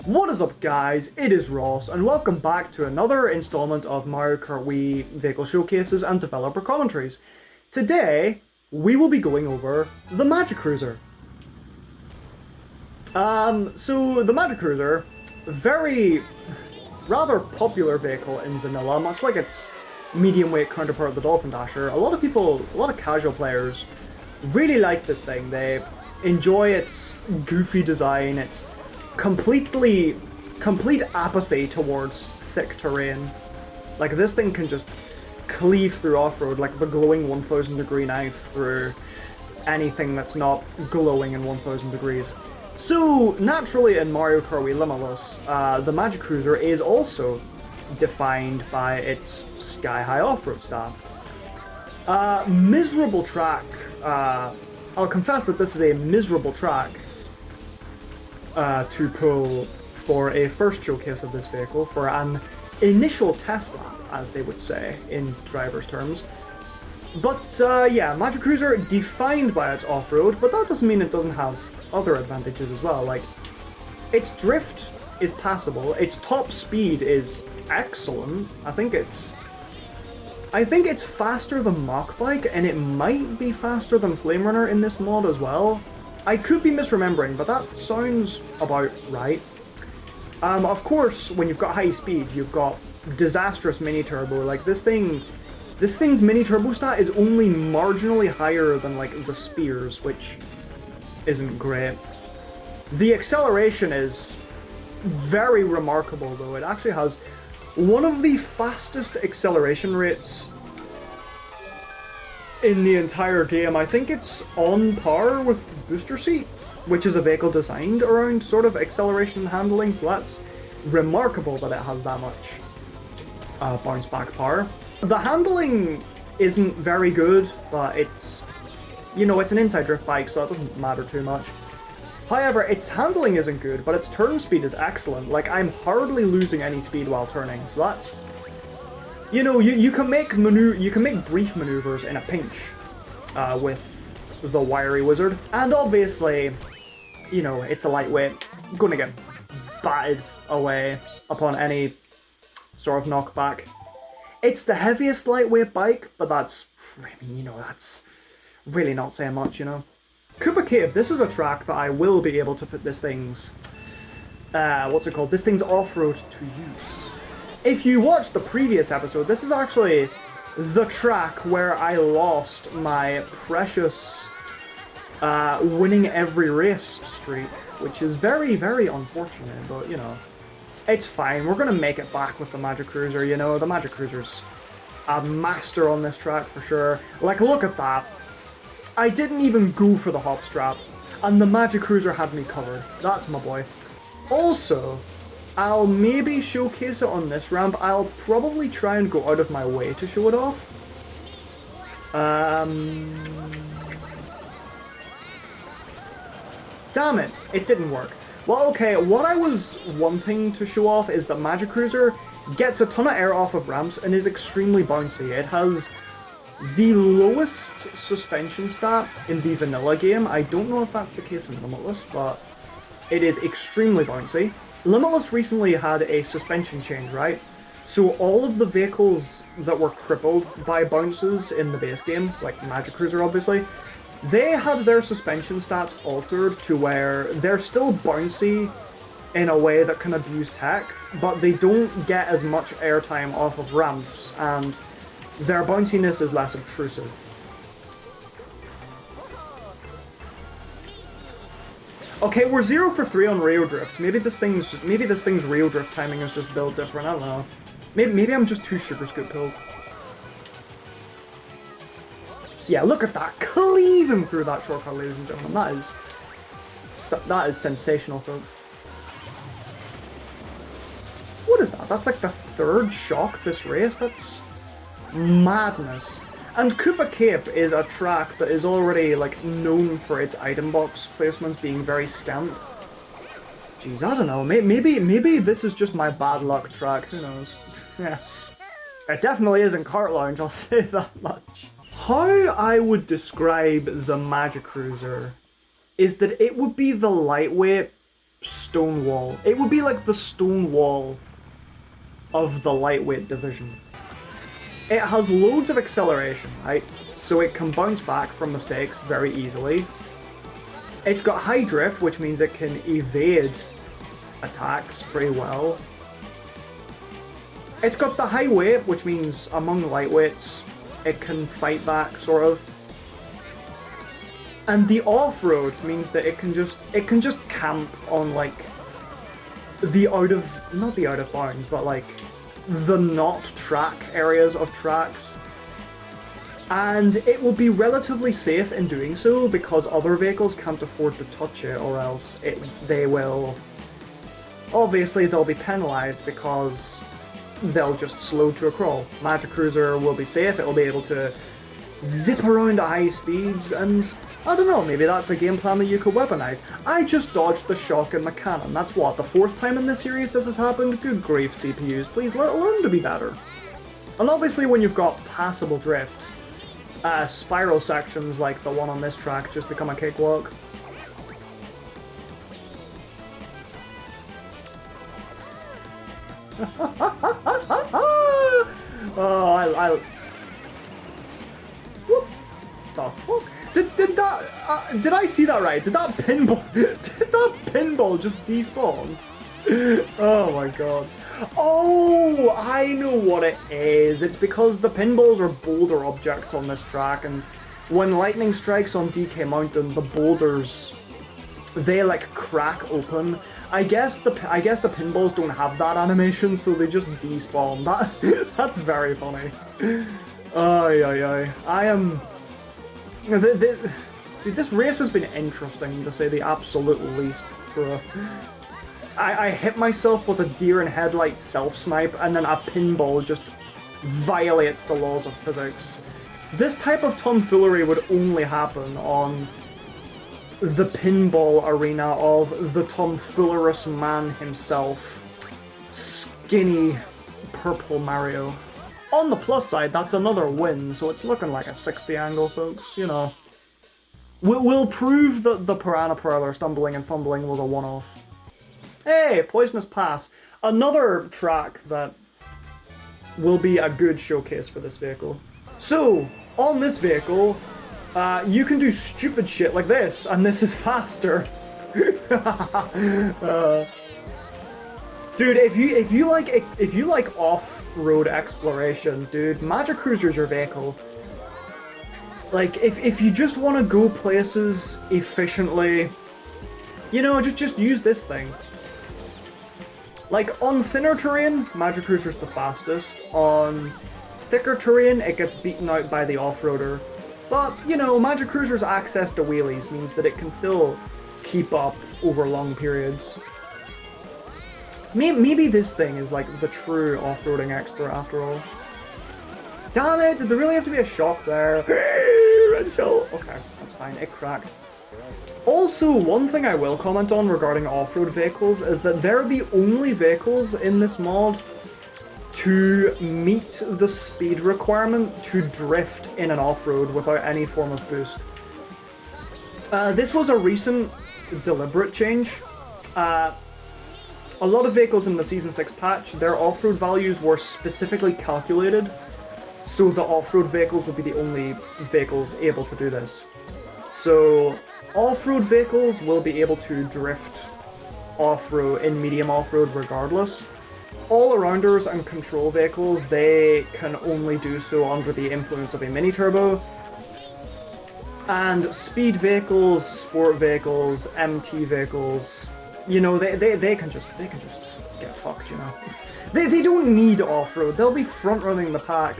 What is up guys, it is Ross and welcome back to another installment of Mario Kart Wii vehicle showcases and developer commentaries. Today, we will be going over the MAGIKRUISER. So the MAGIKRUISER, rather popular vehicle in vanilla, much like its medium weight counterpart the Dolphin Dasher. A lot of casual players really like this thing. They enjoy its goofy design, its complete apathy towards thick terrain. Like, this thing can just cleave through off-road like the glowing 1000 degree knife through anything that's not glowing in 1000 degrees. So, naturally in Mario Kart Wii Limitless, the MAGIKRUISER is also defined by its sky-high off-road stat. Miserable track. I'll confess that this is a miserable track to pull for a first showcase of this vehicle, for an initial test lap, as they would say in driver's terms. But yeah, MAGIKRUISER defined by its off-road, but that doesn't mean it doesn't have other advantages as well. Like, its drift is passable, its top speed is excellent. I think it's faster than Mach Bike, and it might be faster than Flame Runner in this mod as well. I could be misremembering, but that sounds about right. Of course, when you've got high speed, you've got disastrous mini turbo. Like, this thing's mini turbo stat is only marginally higher than like the Spears, which isn't great. The acceleration is very remarkable, though. It actually has one of the fastest acceleration rates in the entire game. I think it's on par with Booster Seat, which is a vehicle designed around sort of acceleration and handling, so that's remarkable that it has that much bounce back power. The handling isn't very good, but it's, you know, it's an inside drift bike, so it doesn't matter too much. However, its handling isn't good, but its turn speed is excellent. Like, I'm hardly losing any speed while turning, so that's, you know, you can make brief maneuvers in a pinch with the wiry wizard, and obviously, you know, it's a lightweight, gonna get batted away upon any sort of knockback. It's the heaviest lightweight bike, but that's, I mean, you know, that's really not saying much, you know. Koopa Cave, this is a track that I will be able to put this thing's, this thing's off-road to use. If you watched the previous episode, this is actually the track where I lost my precious winning every race streak, which is very, very unfortunate, but, you know, it's fine. We're gonna make it back with the MAGIKRUISER, you know. The MAGIKRUISER's a master on this track for sure. Like, look at that. I didn't even go for the hop strap, and the MAGIKRUISER had me covered. That's my boy. Also, I'll maybe showcase it on this ramp. I'll probably try and go out of my way to show it off. Damn it, it didn't work. Well, okay, what I was wanting to show off is that MAGIKRUISER gets a ton of air off of ramps and is extremely bouncy. It has the lowest suspension stat in the vanilla game. I don't know if that's the case in Limitless, but it is extremely bouncy. Limitless recently had a suspension change, right? So all of the vehicles that were crippled by bounces in the base game, like MAGIKRUISER obviously, they had their suspension stats altered to where they're still bouncy in a way that can abuse tech, but they don't get as much airtime off of ramps, and their bounciness is less obtrusive. Okay, we're 0 for 3 on rail drift. Maybe this thing's rail drift timing is just built different. I don't know. Maybe I'm just too sugar scoop pilled. So yeah, look at that, cleaving through that shortcut, ladies and gentlemen. That is sensational, folks. What is that? That's like the third shock this race. That's madness. And Koopa Cape is a track that is already, like, known for its item box placements being very scant. Jeez, I don't know. Maybe this is just my bad luck track. Who knows? Yeah, it definitely isn't Kart Lounge. I'll say that much. How I would describe the MAGIKRUISER is that it would be the lightweight stone wall. It would be like the stone wall of the lightweight division. It has loads of acceleration, right? So it can bounce back from mistakes very easily. It's got high drift, which means it can evade attacks pretty well. It's got the high weight, which means among lightweights, it can fight back, sort of. And the off-road means that it can just camp on like the not the out of bounds, but like the not track areas of tracks. And it will be relatively safe in doing so because other vehicles can't afford to touch it, or else they will... Obviously they'll be penalised because they'll just slow to a crawl. MAGIKRUISER will be safe, it'll be able to zip around at high speeds, and I don't know, maybe that's a game plan that you could weaponize. I just dodged the shock in my cannon. That's what, the 4th time in this series this has happened? Good grief, CPUs, please learn to be better. And obviously when you've got passable drift, spiral sections like the one on this track just become a cakewalk. Oh, what the fuck? Did I see that right? Did that pinball just despawn? Oh my god. Oh, I know what it is. It's because the pinballs are boulder objects on this track, and when lightning strikes on DK Mountain, the boulders, they like crack open. I guess the pinballs don't have that animation, so they just despawn. That's very funny. Ay. I am... This race has been interesting, to say the absolute least. I hit myself with a deer in headlights self-snipe, and then a pinball just violates the laws of physics. This type of tomfoolery would only happen on the pinball arena of the tomfoolorous man himself, skinny purple Mario. On the plus side, that's another win, so it's looking like a 60 angle, folks, you know. We'll prove that the Piranha Prowler stumbling and fumbling was a one-off. Hey, Poisonous Pass. Another track that will be a good showcase for this vehicle. So, on this vehicle, you can do stupid shit like this, and this is faster. Dude, if you like off-road exploration, dude, MAGIKRUISER's your vehicle. Like, if you just want to go places efficiently, you know, just use this thing. Like, on thinner terrain, MAGIKRUISER's the fastest. On thicker terrain, it gets beaten out by the off-roader. But, you know, MAGIKRUISER's access to wheelies means that it can still keep up over long periods. Maybe this thing is like the true off-roading expert after all. Damn it, did there really have to be a shock there? Red shell. Okay, that's fine, it cracked. Also, one thing I will comment on regarding off-road vehicles is that they're the only vehicles in this mod to meet the speed requirement to drift in an off-road without any form of boost. This was a recent deliberate change. A lot of vehicles in the Season 6 patch, their off-road values were specifically calculated, so the off-road vehicles would be the only vehicles able to do this. So, off-road vehicles will be able to drift off-road in medium off-road regardless. All-arounders and control vehicles, they can only do so under the influence of a mini-turbo. And speed vehicles, sport vehicles, MT vehicles, you know, they can just get fucked, you know. They don't need off-road. They'll be front-running the pack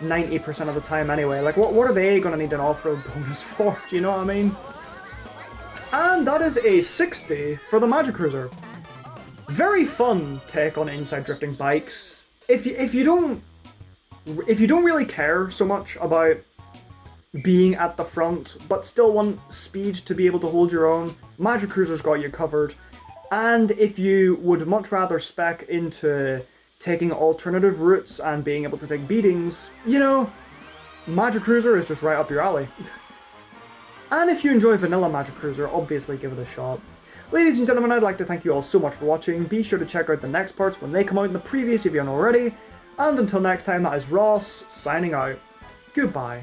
90% of the time anyway. Like, what are they gonna need an off-road bonus for? Do you know what I mean? And that is a 60 for the MAGIKRUISER. Very fun take on inside drifting bikes. If you don't really care so much about being at the front, but still want speed to be able to hold your own, MAGIKRUISER's got you covered. And if you would much rather spec into taking alternative routes and being able to take beatings, you know, MAGIKRUISER is just right up your alley. And if you enjoy vanilla MAGIKRUISER, obviously give it a shot. Ladies and gentlemen, I'd like to thank you all so much for watching. Be sure to check out the next parts when they come out in the previews if you haven't already. And until next time, that is Ross, signing out. Goodbye.